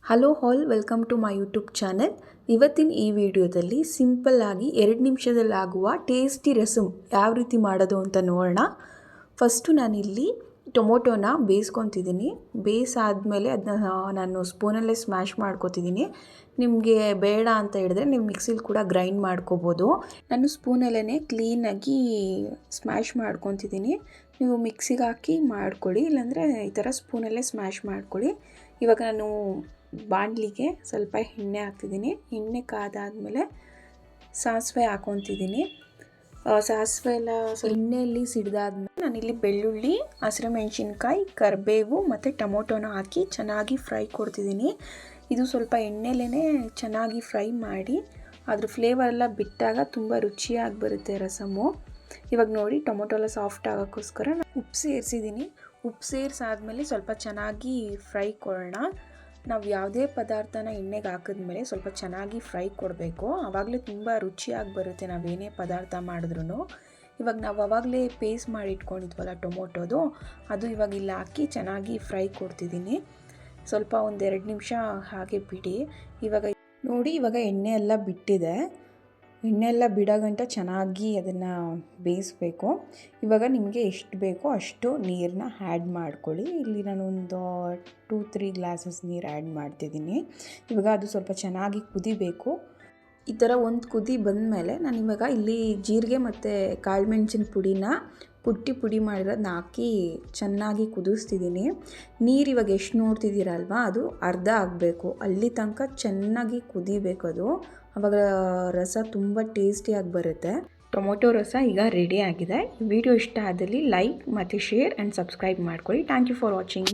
Hello all, welcome to my YouTube channel. ಇವತ್ತಿನ ಈ ವಿಡಿಯೋದಲ್ಲಿ ಸಿಂಪಲ್ಲಾಗಿ 2 ನಿಮಿಷದಲ್ಲಾಗುವ ಟೇಸ್ಟಿ ರಸಮ್ ಯಾವ ರೀತಿ ಮಾಡೋದು ಅಂತ ನೋಡೋಣ. ಫಸ್ಟು ನಾನಿಲ್ಲಿ ಟೊಮೊಟೊನ ಬೇಯಿಸ್ಕೊತಿದ್ದೀನಿ. ಬೇಯಿಸಾದ್ಮೇಲೆ ಅದನ್ನ ನಾನು ಸ್ಪೂನಲ್ಲೇ ಸ್ಮ್ಯಾಶ್ ಮಾಡ್ಕೊತಿದ್ದೀನಿ. ನಿಮಗೆ ಬೇಡ ಅಂತ ಹೇಳಿದ್ರೆ ನೀವು ಮಿಕ್ಸಿಲಿ ಕೂಡ ಗ್ರೈಂಡ್ ಮಾಡ್ಕೋಬೋದು. ನಾನು ಸ್ಪೂನಲ್ಲೇ ಕ್ಲೀನಾಗಿ ಸ್ಮ್ಯಾಶ್ ಮಾಡ್ಕೊತಿದ್ದೀನಿ. ನೀವು ಮಿಕ್ಸಿಗೆ ಹಾಕಿ ಮಾಡ್ಕೊಳ್ಳಿ, ಇಲ್ಲಾಂದರೆ ಈ ಥರ ಸ್ಪೂನಲ್ಲೇ ಸ್ಮ್ಯಾಶ್ ಮಾಡ್ಕೊಳ್ಳಿ. ಇವಾಗ ನಾನು ಬಾಣಲಿಗೆ ಸ್ವಲ್ಪ ಎಣ್ಣೆ ಹಾಕ್ತಿದ್ದೀನಿ. ಎಣ್ಣೆ ಕಾದಾದಮೇಲೆ ಸಾಸಿವೆ ಹಾಕ್ಕೊತಿದ್ದೀನಿ. ಸಾಸಿವೆ ಎಲ್ಲ ಎಣ್ಣೆಯಲ್ಲಿ ಸಿಡಿದಾದ್ಮೇಲೆ ನಾನಿಲ್ಲಿ ಬೆಳ್ಳುಳ್ಳಿ, ಹಸಿರುಮೆಣಸಿನ್ಕಾಯಿ, ಕರಿಬೇವು ಮತ್ತು ಟೊಮೊಟೊನ ಹಾಕಿ ಚೆನ್ನಾಗಿ ಫ್ರೈ ಕೊಡ್ತಿದ್ದೀನಿ. ಇದು ಸ್ವಲ್ಪ ಎಣ್ಣೆಲೇ ಚೆನ್ನಾಗಿ ಫ್ರೈ ಮಾಡಿ ಅದ್ರ ಫ್ಲೇವರ್ ಎಲ್ಲ ಬಿಟ್ಟಾಗ ತುಂಬ ರುಚಿಯಾಗಿ ಬರುತ್ತೆ ರಸಮ್ಮು. ಇವಾಗ ನೋಡಿ ಟೊಮೊಟೊ ಎಲ್ಲ ಸಾಫ್ಟ್ ಆಗೋಕ್ಕೋಸ್ಕರ ಉಪ್ಪು ಸೇರಿಸಿದ್ದೀನಿ. ಉಪ್ಪು ಸೇರಿಸಾದ್ಮೇಲೆ ಸ್ವಲ್ಪ ಚೆನ್ನಾಗಿ ಫ್ರೈ ಕೊಡೋಣ. ನಾವು ಯಾವುದೇ ಪದಾರ್ಥನ ಎಣ್ಣೆಗೆ ಹಾಕಿದ್ಮೇಲೆ ಸ್ವಲ್ಪ ಚೆನ್ನಾಗಿ ಫ್ರೈ ಕೊಡಬೇಕು, ಆವಾಗಲೇ ತುಂಬ ರುಚಿಯಾಗಿ ಬರುತ್ತೆ ನಾವೇನೇ ಪದಾರ್ಥ ಮಾಡಿದ್ರೂ. ಇವಾಗ ನಾವು ಆವಾಗಲೇ ಪೇಸ್ಟ್ ಮಾಡಿ ಇಟ್ಕೊಂಡಿದ್ವಲ್ಲ ಟೊಮೊಟೊದು, ಅದು ಇವಾಗ ಇಲ್ಲಿ ಹಾಕಿ ಚೆನ್ನಾಗಿ ಫ್ರೈ ಕೊಡ್ತಿದ್ದೀನಿ. ಸ್ವಲ್ಪ 1-2 ನಿಮಿಷ ಹಾಗೆ ಬಿಡಿ. ಇವಾಗ ನೋಡಿ, ಇವಾಗ ಎಣ್ಣೆ ಎಲ್ಲ ಬಿಟ್ಟಿದೆ. ಎಣ್ಣೆ ಎಲ್ಲ ಬಿಡೋಗಂಟ ಚೆನ್ನಾಗಿ ಅದನ್ನು ಬೇಯಿಸಬೇಕು. ಇವಾಗ ನಿಮಗೆ ಎಷ್ಟು ಬೇಕೋ ಅಷ್ಟು ನೀರನ್ನ ಆ್ಯಡ್ ಮಾಡ್ಕೊಳ್ಳಿ. ಇಲ್ಲಿ ನಾನು ಒಂದು 2-3 ಗ್ಲಾಸಸ್ ನೀರು ಆ್ಯಡ್ ಮಾಡ್ತಿದ್ದೀನಿ. ಇವಾಗ ಅದು ಸ್ವಲ್ಪ ಚೆನ್ನಾಗಿ ಕುದಿಬೇಕು. ಈ ಥರ ಒಂದು ಕುದಿ ಬಂದಮೇಲೆ ನಾನು ಇವಾಗ ಇಲ್ಲಿ ಜೀರಿಗೆ ಮತ್ತು ಕಾಳು ಮೆಣಸಿನ ಪುಡಿನ ಪುಡಿ ಮಾಡಿರೋದನ್ನ ಹಾಕಿ ಚೆನ್ನಾಗಿ ಕುದಿಸ್ತಿದ್ದೀನಿ. ನೀರು ಇವಾಗ ಎಷ್ಟು ನೋಡ್ತಿದ್ದೀರಲ್ವ, ಅದು ಅರ್ಧ ಆಗಬೇಕು. ಅಲ್ಲಿ ತನಕ ಚೆನ್ನಾಗಿ ಕುದಿಬೇಕು ಅದು. ಆವಾಗ ರಸ ತುಂಬ ಟೇಸ್ಟಿಯಾಗಿ ಬರುತ್ತೆ. ಟೊಮೊಟೊ ರಸ ಈಗ ರೆಡಿ ಆಗಿದೆ. ಈ ವಿಡಿಯೋ ಇಷ್ಟ ಆದಲ್ಲಿ ಲೈಕ್ ಮತ್ತು ಶೇರ್ ಆ್ಯಂಡ್ ಸಬ್ಸ್ಕ್ರೈಬ್ ಮಾಡ್ಕೊಳ್ಳಿ. Thank you for watching.